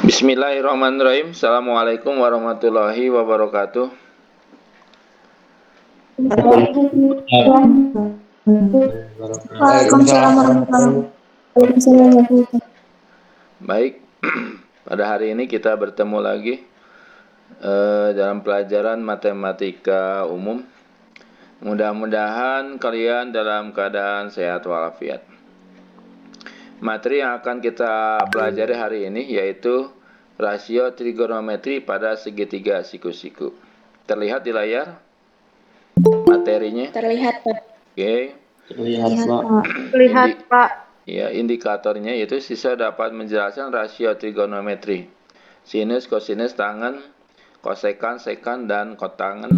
Bismillahirrahmanirrahim. Assalamualaikum warahmatullahi wabarakatuh. Waalaikumsalam warahmatullahi wabarakatuh. Baik, pada hari ini kita bertemu lagi dalam pelajaran matematika umum. Mudah-mudahan kalian dalam keadaan sehat walafiat. Materi yang akan kita pelajari hari ini yaitu rasio trigonometri pada segitiga siku-siku. Terlihat di layar materinya? Terlihat, Pak. Oke. Terlihat, Pak. Terlihat, Pak. Ya, indikatornya yaitu siswa dapat menjelaskan rasio trigonometri, sinus, kosinus, tangen, kosekan, sekan, dan kotangen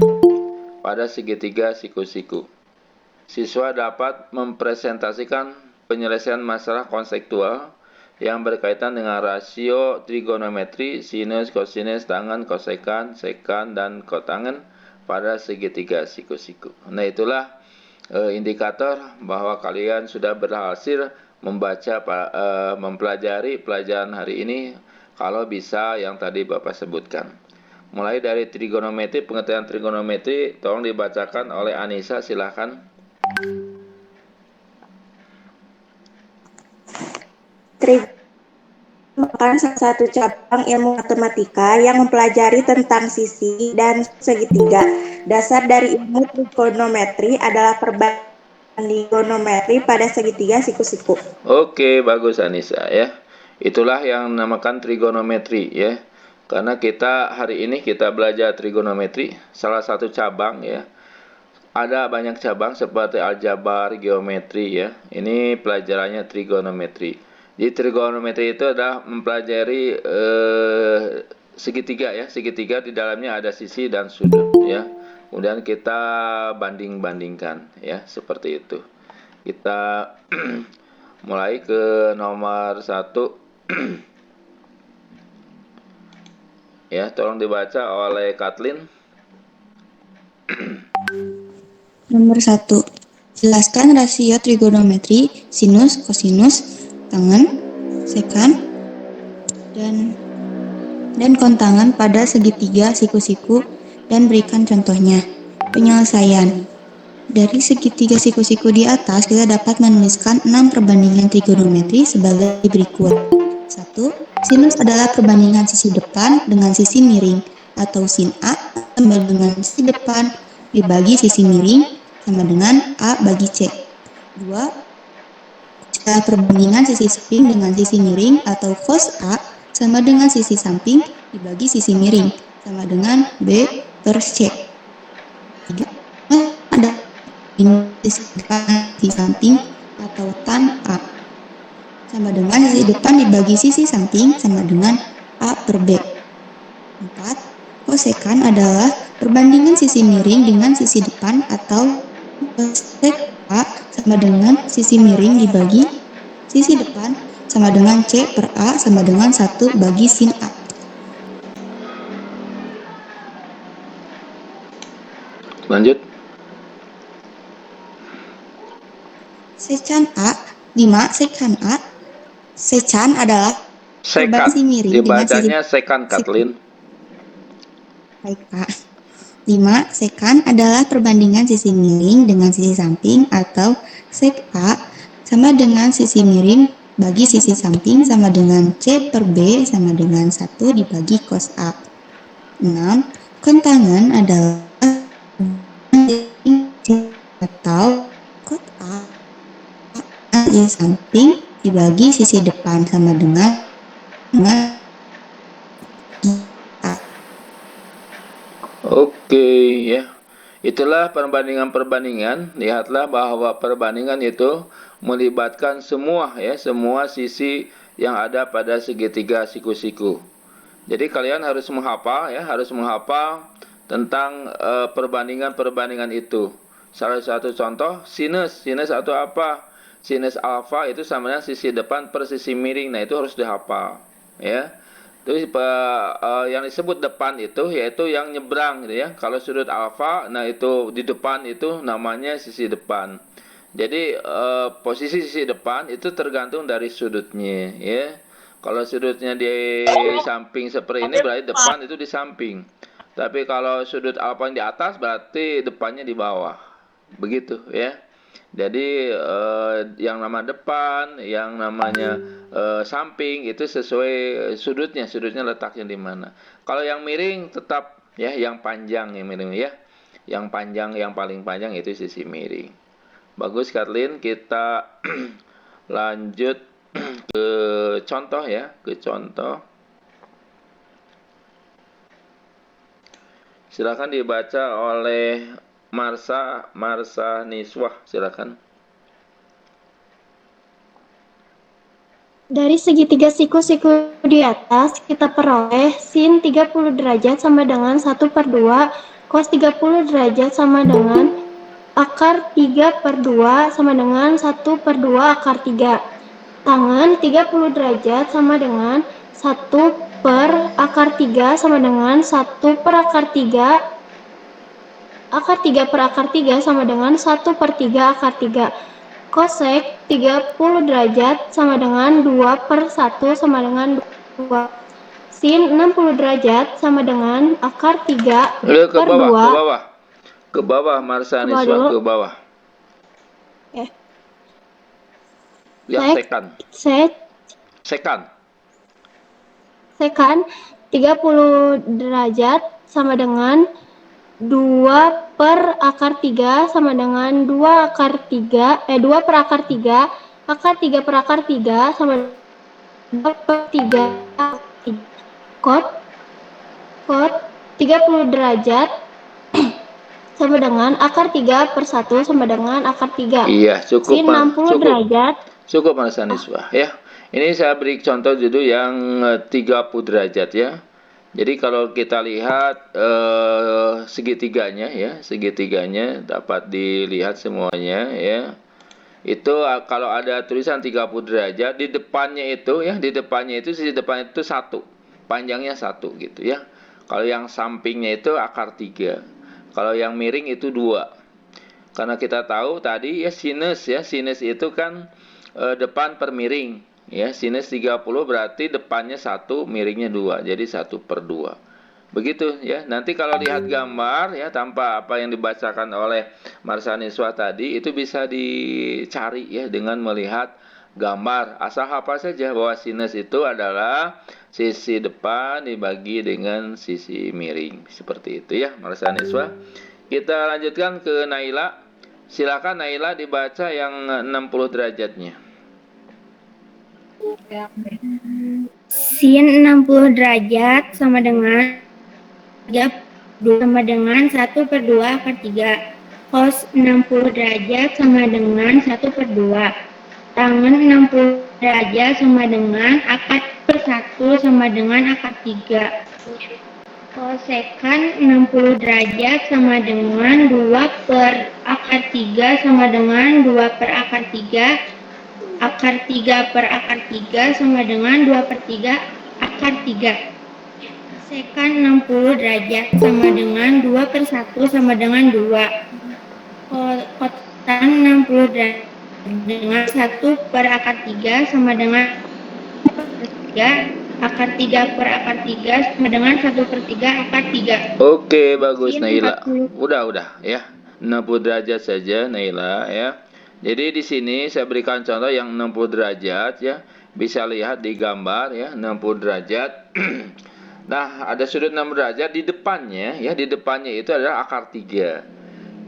pada segitiga siku-siku. Siswa dapat mempresentasikan penyelesaian masalah konseptual yang berkaitan dengan rasio trigonometri, sinus, kosinus, tangen, kosekan, sekan, dan kotangen pada segitiga siku-siku. Nah, itulah indikator bahwa kalian sudah berhasil membaca, mempelajari pelajaran hari ini kalau bisa yang tadi Bapak sebutkan. Mulai dari trigonometri, pengertian trigonometri, tolong dibacakan oleh Anissa, silahkan. Merupakan salah satu cabang ilmu matematika yang mempelajari tentang sisi dan segitiga. Dasar dari ilmu trigonometri adalah perbandingan trigonometri pada segitiga siku-siku. Oke, bagus Anissa ya. Itulah yang dinamakan trigonometri ya. Karena kita hari ini kita belajar trigonometri, salah satu cabang ya. Ada banyak cabang seperti aljabar, geometri ya. Ini pelajarannya trigonometri. Di trigonometri itu adalah mempelajari segitiga ya. Segitiga di dalamnya ada sisi dan sudut ya. Kemudian kita banding-bandingkan ya, seperti itu. Kita mulai ke nomor 1. Ya, tolong dibaca oleh Kathleen. Nomor 1. Jelaskan rasio trigonometri, sinus, kosinus, tangen, sekan, dan kontangen pada segitiga siku-siku dan berikan contohnya. Penyelesaian. Dari segitiga siku-siku di atas, kita dapat menuliskan 6 perbandingan trigonometri sebagai berikut. 1. Sinus adalah perbandingan sisi depan dengan sisi miring, atau sin A sama dengan sisi depan dibagi sisi miring sama dengan A bagi C. 2. Adalah perbandingan sisi samping dengan sisi miring, atau cos A sama dengan sisi samping dibagi sisi miring sama dengan B per C. 3. Ada sisi depan sisi samping atau tan A sama dengan sisi depan dibagi sisi samping sama dengan A per B. 4. Kosekan adalah perbandingan sisi miring dengan sisi depan atau kosek A sama dengan sisi miring dibagi sisi depan sama dengan C per A sama dengan 1 bagi sin A. Lanjut. Secan A. 5. Sekan A. Secan adalah Sekan, sisi miring dibacanya dengan sisi sekan, Kathleen. Baik, Pak. 5. Sekan adalah perbandingan sisi miring dengan sisi samping, atau sek A sama dengan sisi miring bagi sisi samping sama dengan C per B sama dengan 1 dibagi cos A. 6. Kontangen adalah atau cos A sisi samping dibagi sisi depan sama dengan Oke ya. Itulah perbandingan-perbandingan. Lihatlah bahwa perbandingan itu melibatkan semua ya, semua sisi yang ada pada segitiga siku-siku. Jadi kalian harus menghafal ya, harus menghafal tentang perbandingan-perbandingan itu. Salah satu contoh sinus. Sinus atau apa? Sinus alfa itu sama dengan sisi depan per sisi miring. Nah, itu harus dihafal ya. Terus yang disebut depan itu yaitu yang nyebrang gitu ya. Kalau sudut alfa, nah itu di depan itu namanya sisi depan. Jadi posisi sisi depan itu tergantung dari sudutnya ya. Kalau sudutnya di samping seperti ini berarti depan itu di samping. Tapi kalau sudut alfa di atas berarti depannya di bawah. Begitu ya. Jadi yang nama depan, yang namanya samping itu sesuai sudutnya letaknya di mana. Kalau yang miring tetap ya yang panjang yang miring ya. Yang panjang yang paling panjang itu sisi miring. Bagus Kathleen, kita lanjut ke contoh ya, ke contoh. Silakan dibaca oleh Marsha Niswah, silakan. Dari segitiga siku-siku di atas, kita peroleh sin 30 derajat sama dengan 1/2, cos 30 derajat sama dengan akar 3/2 sama dengan 1/2 akar 3. Tangan 30 derajat sama dengan 1/akar 3 sama dengan 1/akar 3. Akar 3/akar 3 sama dengan 1/3 akar 3. Kosek 30 derajat sama dengan 2/1 sama dengan 2. Sin 60 derajat sama dengan akar 3/2. Ke bawah Marsha Niswah, ke bawah. Lihat sekan 30 derajat sama dengan 2/akar 3 sama dengan 2/akar 3, 2/akar 3, akar 3/akar 3 sama 2/3 kot 30 derajat sama dengan akar 3/1 sama dengan akar 3. Iya, cukup. Sin 60 derajat. Cukup Marsha Niswah ya. Ini saya beri contoh judul yang 30 derajat ya. Jadi kalau kita lihat segitiganya ya, segitiganya dapat dilihat semuanya ya. Itu kalau ada tulisan 30 derajat di depannya itu ya, di depannya itu sisi depan itu 1, panjangnya 1 gitu ya. Kalau yang sampingnya itu akar 3. Kalau yang miring itu 2. Karena kita tahu tadi ya sinus itu kan depan per miring. Ya, sinus 30 berarti depannya 1, miringnya 2. Jadi 1/2. Begitu ya. Nanti kalau lihat gambar ya tanpa apa yang dibacakan oleh Marsha Niswah tadi itu bisa dicari ya dengan melihat gambar. Asal hafal saja bahwa sinus itu adalah sisi depan dibagi dengan sisi miring. Seperti itu ya Marsha Niswah. Kita lanjutkan ke Naila. Silakan Naila dibaca yang 60 derajatnya. Sin 60 derajat sama dengan 1/2 akar 3. Cos 60 derajat sama dengan 1/2. Tangan 60 derajat sama dengan akar 1 sama dengan akar 3. Kosekan 60 derajat sama dengan 2/akar 3 sama dengan 2/akar 3. Akar 3/akar 3 sama dengan 2/3 akar 3. Sekan 60 derajat sama dengan 2/1 sama dengan 2. Kotan 60 derajat dengan 1/akar 3 sama dengan 1/3. Akar 3/akar 3 sama dengan 1/3 akar 3. Oke, bagus Naila. Udah ya. 60 derajat saja Naila ya. Jadi di sini saya berikan contoh yang 60 derajat ya. Bisa lihat di gambar ya, 60 derajat. Nah, ada sudut 60 derajat di depannya ya, di depannya itu adalah akar 3.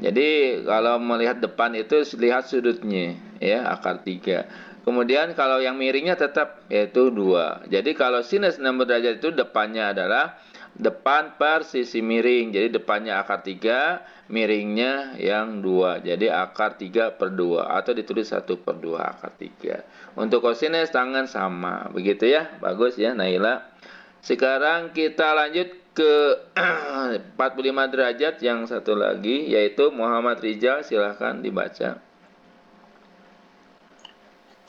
Jadi kalau melihat depan itu lihat sudutnya ya, akar 3. Kemudian kalau yang miringnya tetap yaitu 2. Jadi kalau sinus 60 derajat itu depannya adalah depan per sisi miring. Jadi depannya akar 3, miringnya yang 2. Jadi akar 3/2 atau ditulis 1/2 akar 3. Untuk kosinus tangan sama. Begitu ya. Bagus ya Naila. Sekarang kita lanjut ke 45 derajat yang satu lagi yaitu Muhammad Rizal, silahkan dibaca.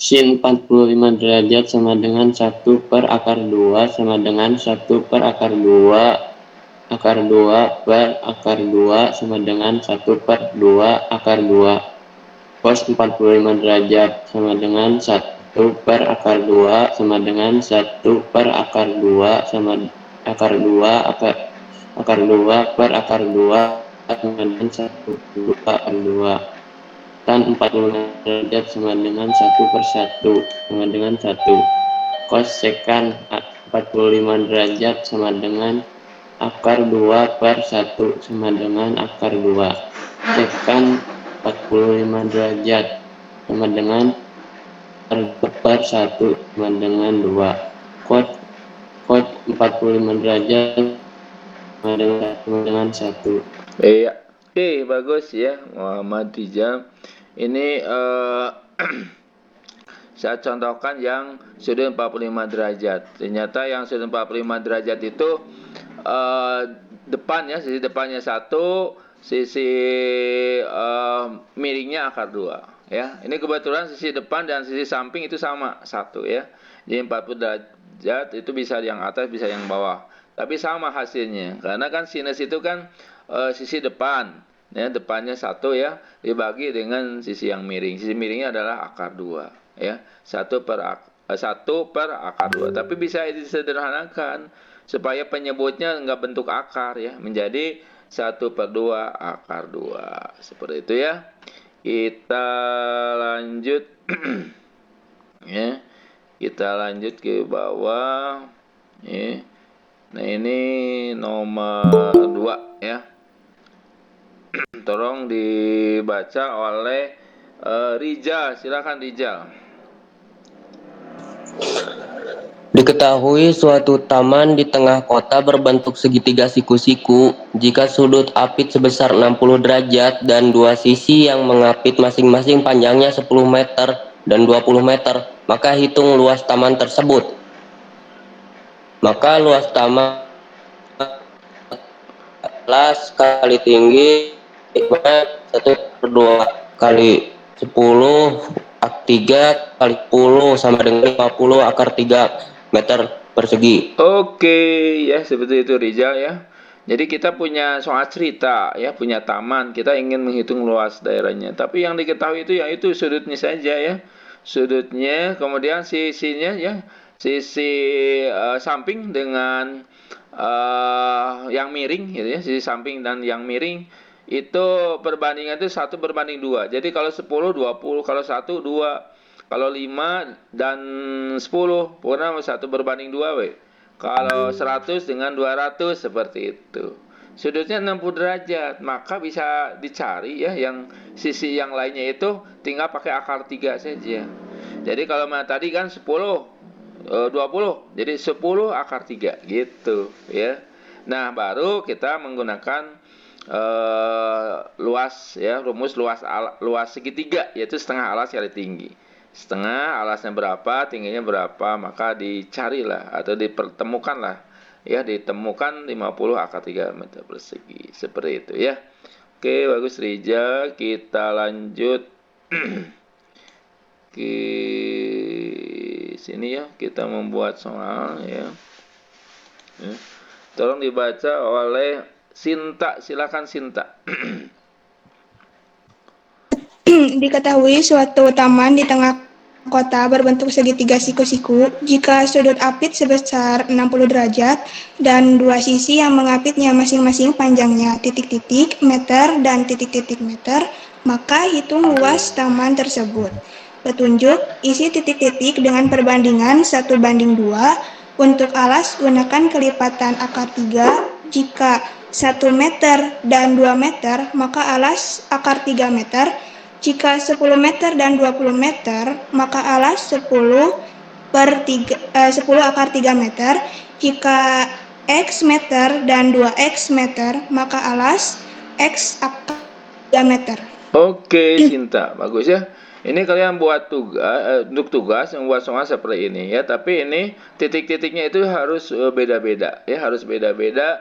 Sin 45 derajat sama dengan 1/akar 2 sama dengan 1/akar 2 akar 2 per akar 2 sama dengan 1/2 akar 2. Cos 45 derajat sama dengan 1 per akar 2 sama dengan 1 per akar 2 sama akar 2 akar 2 per akar 2 sama dengan 1 per akar 2. Tan 45 derajat sama dengan 1 per 1 sama dengan 1. Cos sekan 45 derajat sama dengan akar 2 per 1 sama dengan akar 2. Sekan 45 derajat sama dengan per 1 sama dengan 2. Cos 45 derajat sama dengan 1. Iya. Oke, bagus ya, Muhammad Rijal. Ini saya contohkan yang sudut 45 derajat. Ternyata yang sudut 45 derajat itu depan ya, sisi depannya 1, sisi miringnya akar 2 ya. Ini kebetulan sisi depan dan sisi samping itu sama 1 ya. Jadi 40 derajat itu bisa yang atas bisa yang bawah. Tapi sama hasilnya. Karena kan sinus itu kan sisi depan ya, depannya 1 ya, dibagi dengan sisi yang miring. Sisi miringnya adalah akar 2 ya. 1 per akar 2. Tapi bisa disederhanakan supaya penyebutnya enggak bentuk akar ya, menjadi 1 per 2 akar 2. Seperti itu ya. Kita lanjut ya. Kita lanjut ke bawah ya. Nah, ini nomor 2 ya. Tolong dibaca oleh Rijal. Silakan Rijal. Diketahui suatu taman di tengah kota berbentuk segitiga siku-siku jika sudut apit sebesar 60 derajat dan dua sisi yang mengapit masing-masing panjangnya 10 meter dan 20 meter, maka hitung luas taman tersebut. Maka luas taman alas kali tinggi 1/2 kali 10 akar 3 kali 10 sama dengan 50 akar 3 meter persegi. Oke ya, seperti itu Rijal ya. Jadi kita punya soal cerita ya, punya taman, kita ingin menghitung luas daerahnya. Tapi yang diketahui itu yaitu sudutnya saja ya. Sudutnya, kemudian sisinya ya, sisi samping dengan yang miring gitu ya, sisi samping dan yang miring itu perbandingan itu 1/2. Jadi kalau 10 20, kalau 1 2, kalau 5 dan 10 pokoknya 1/2 we. Kalau 100 dengan 200 seperti itu. Sudutnya 60 derajat, maka bisa dicari ya yang sisi yang lainnya itu tinggal pakai akar 3 saja. Jadi kalau tadi kan 10 20, jadi 10 akar 3 gitu ya. Nah, baru kita menggunakan luas ya, rumus luas segitiga, yaitu setengah alas kali tinggi. Setengah alasnya berapa, tingginya berapa, maka dicarilah atau dipertemukanlah ya, ditemukan 50 akar 3 meter persegi. Seperti itu ya. Oke, bagus Rija. Kita lanjut ke sini ya, kita membuat soal ya. Tolong dibaca oleh Sinta. Silakan Sinta. Diketahui suatu taman di tengah kota berbentuk segitiga siku-siku jika sudut apit sebesar 60 derajat dan dua sisi yang mengapitnya masing-masing panjangnya titik-titik meter dan titik-titik meter, maka hitung luas taman tersebut. Petunjuk, isi titik-titik dengan perbandingan 1/2. Untuk alas, gunakan kelipatan akar 3. Jika 1 meter dan 2 meter, maka alas akar 3 meter. Jika 10 meter dan 20 meter, maka alas 10 akar 3 meter. Jika X meter dan 2X meter, maka alas X akar 3 meter. Oke, Sinta. Bagus ya. Ini kalian buat tugas, untuk tugas membuat soal seperti ini ya. Tapi ini titik-titiknya itu harus beda-beda ya, harus beda-beda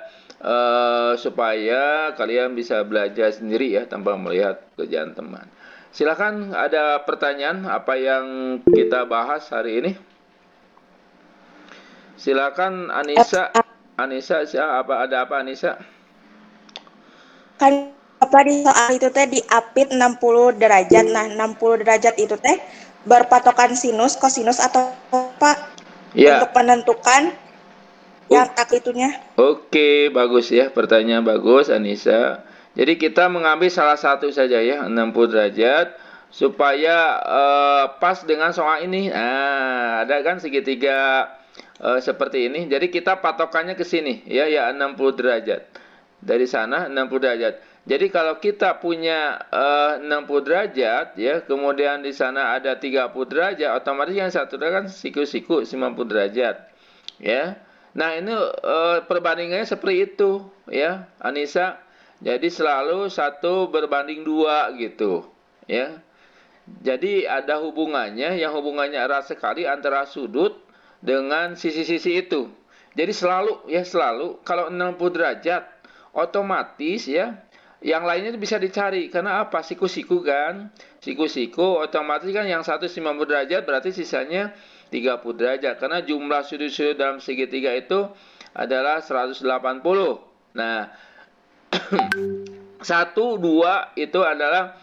supaya kalian bisa belajar sendiri ya tanpa melihat kerjaan teman. Silakan, ada pertanyaan apa yang kita bahas hari ini? Silakan Anissa. Anissa, ada apa Anissa? Kan apa di soal itu teh diapit 60 derajat. Nah, 60 derajat itu teh berpatokan sinus, kosinus atau apa Ya. untuk menentukan yang tak itunya? Oke, bagus ya. Pertanyaan bagus, Anissa. Jadi kita mengambil salah satu saja ya, 60 derajat supaya pas dengan soal ini. Nah, ada kan segitiga seperti ini. Jadi kita patokannya ke sini ya, 60 derajat. Dari sana 60 derajat. Jadi kalau kita punya 60 derajat ya, kemudian di sana ada 30 derajat, otomatis yang satu kan siku-siku 90 derajat. Ya. Nah, ini perbandingannya seperti itu ya, Anissa. Jadi selalu 1 berbanding 2 gitu, ya. Jadi ada hubungannya, yang hubungannya erat sekali antara sudut dengan sisi-sisi itu. Jadi selalu kalau 60 derajat otomatis ya yang lainnya bisa dicari. Karena apa? Siku-siku kan. Siku-siku otomatis kan yang 190 derajat berarti sisanya 30 derajat. Karena jumlah sudut-sudut dalam segitiga itu adalah 180. Nah, 1, 2 itu adalah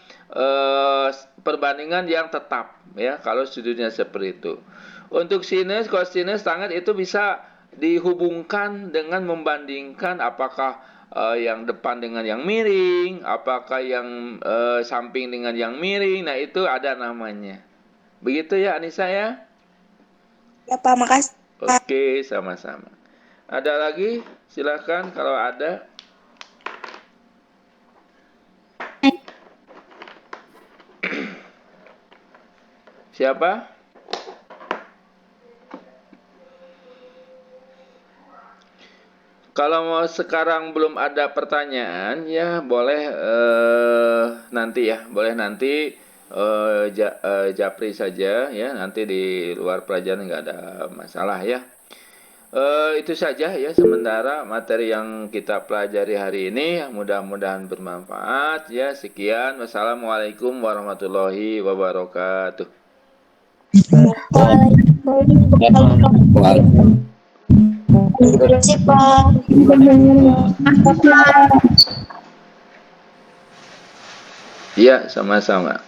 perbandingan yang tetap ya kalau sudutnya seperti itu. Untuk sinus, kosinus, tangen itu bisa dihubungkan dengan membandingkan apakah yang depan dengan yang miring, apakah yang samping dengan yang miring. Nah, itu ada namanya. Begitu ya, Anissa ya? Ya Pak, makasih. Oke, sama-sama. Ada lagi? Silakan kalau ada. Siapa? Kalau mau sekarang belum ada pertanyaan, ya boleh nanti ya, boleh nanti japri saja ya, nanti di luar pelajaran nggak ada masalah ya. Itu saja ya sementara materi yang kita pelajari hari ini, mudah-mudahan bermanfaat ya. Sekian, wassalamualaikum warahmatullahi wabarakatuh. Terima kasih Pak. Iya, sama-sama.